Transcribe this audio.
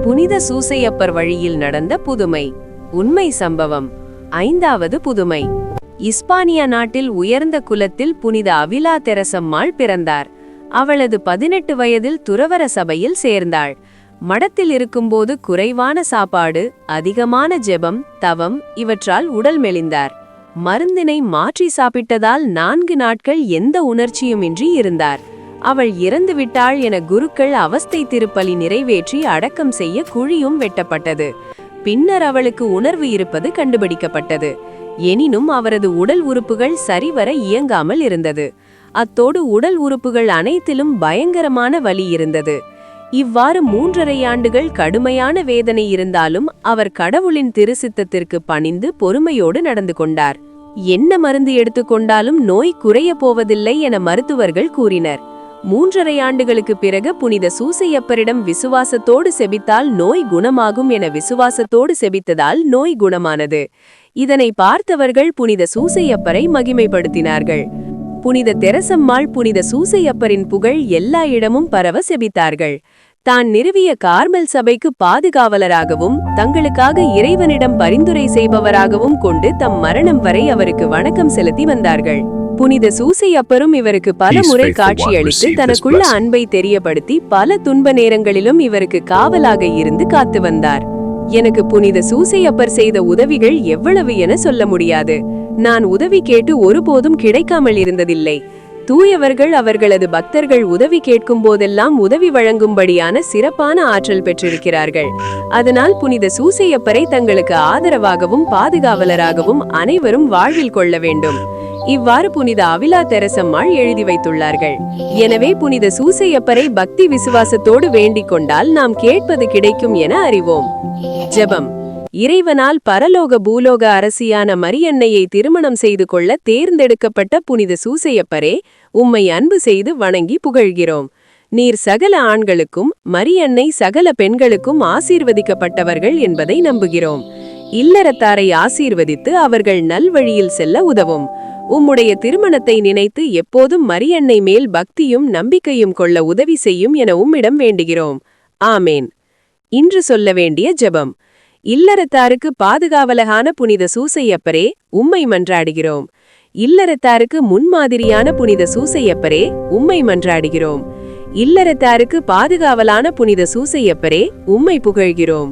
புனித சூசையப்பர் வழியில் நடந்த புதுமை. உண்மை சம்பவம். 5வது புதுமை. இஸ்பானிய நாட்டில் உயர்ந்த குலத்தில் புனித அவிலா தெரசம்மாள் பிறந்தார். அவளது 18 வயதில் துறவற சபையில் சேர்ந்தாள். மடத்தில் இருக்கும்போது குறைவான சாப்பாடு, அதிகமான ஜெபம், தவம் இவற்றால் உடல் மெலிந்தார். மருந்தினை மாற்றி சாப்பிட்டதால் 4 நாட்கள் எந்த உணர்ச்சியுமின்றி இருந்தார். அவள் இறந்துவிட்டாள் என குருக்கள் அவஸ்தை திருப்பலி நிறைவேற்றி அடக்கம் செய்ய குழியும் வெட்டப்பட்டது. பின்னர் அவளுக்கு உணர்வு இருப்பது கண்டுபிடிக்கப்பட்டது. எனினும் அவரது உடல் உறுப்புகள் சரிவர இயங்காமல் இருந்தது. அத்தோடு உடல் உறுப்புகள் அனைத்திலும் பயங்கரமான வலி இருந்தது. இவ்வாறு 3½ ஆண்டுகள் கடுமையான வேதனை இருந்தாலும் அவர் கடவுளின் திருசித்தத்திற்கு பணிந்து பொறுமையோடு நடந்து கொண்டார். என்ன மருந்து எடுத்துக்கொண்டாலும் நோய் குறைய போவதில்லை என மருத்துவர்கள் கூறினர். 3½ ஆண்டுகளுக்கு பிறகு புனித சூசையப்பரிடம் விசுவாசத்தோடு செபித்தால் நோய் குணமாகும் என விசுவாசத்தோடு செபித்ததால் நோய் குணமானது. இதனை பார்த்தவர்கள் புனித சூசையப்பரை மகிமைப்படுத்தினார்கள். புனித தெரசம்மாள் புனித சூசையப்பரின் புகழ் எல்லா இடமும் பரவ செபித்தார்கள். தான் நிறுவிய கார்மல் சபைக்கு பாதுகாவலராகவும் தங்களுக்காக இறைவனிடம் பரிந்துரை செய்பவராகவும் கொண்டு தம் மரணம் வரை அவருக்கு வணக்கம் செலுத்தி வந்தார்கள். புனித சூசையப்பரும் இவருக்கு பல முறை காட்சியளித்து தனக்குள்ள அன்பை தெரியப்படுத்தி பல துன்ப நேரங்களிலும் இவருக்கு காவலாக இருந்து காத்து வந்தார். எனக்கு புனித சூசையப்பர் செய்த உதவிகள் எவ்வளவு என சொல்ல முடியாது. நான் உதவி கேட்டு ஒருபோதும் கிடைக்காமல் இருந்ததில்லை. தூயவர்கள் அவர்களது பக்தர்கள் உதவி கேட்கும் போதெல்லாம் உதவி வழங்கும்படியான சிறப்பான ஆற்றல் பெற்றிருக்கிறார்கள். அதனால் புனித சூசையப்பரை தங்களுக்கு ஆதரவாகவும் பாதுகாவலராகவும் அனைவரும் வாழ்வில் கொள்ள வேண்டும். இவ்வாறு புனித அவிலா தெரசம்மாள் எழுதி வைத்துள்ளார்கள். எனவே புனித சூசையப்பரை பக்தி விசுவாசத்தோடு வேண்டிக் கொண்டால் நாம் கேட்பது கிடைக்கும் என அறிவோம். ஜெபம். இறைவனால் பரலோக பூலோக அரசியான மரியன்னையை திருமணம் செய்து கொள்ள தேர்ந்தெடுக்கப்பட்ட புனித சூசையப்பரே, உம்மை அன்பு செய்து வணங்கி புகழ்கிறோம். நீர் சகல ஆண்களுக்கும் மரியன்னை சகல பெண்களுக்கும் ஆசீர்வதிக்கப்பட்டவர்கள் என்பதை நம்புகிறோம். இல்லறத்தாரை ஆசீர்வதித்து அவர்கள் நல்வழியில் செல்ல உதவும். உம்முடைய திருமணத்தை நினைத்து எப்போதும் மரியன்னை மேல் பக்தியும் நம்பிக்கையும் கொள்ள உதவி செய்யும் என உம்மிடம் வேண்டுகிறோம். ஆமேன். இன்று சொல்ல வேண்டிய ஜெபம். இல்லறத்தாருக்கு பாதுகாவலகான புனித சூசையப்பரே, உம்மை மன்றாடுகிறோம். இல்லறத்தாருக்கு முன்மாதிரியான புனித சூசையப்பரே, உம்மை மன்றாடுகிறோம். இல்லறத்தாருக்கு பாதுகாவலான புனித சூசையப்பரே, உம்மை புகழ்கிறோம்.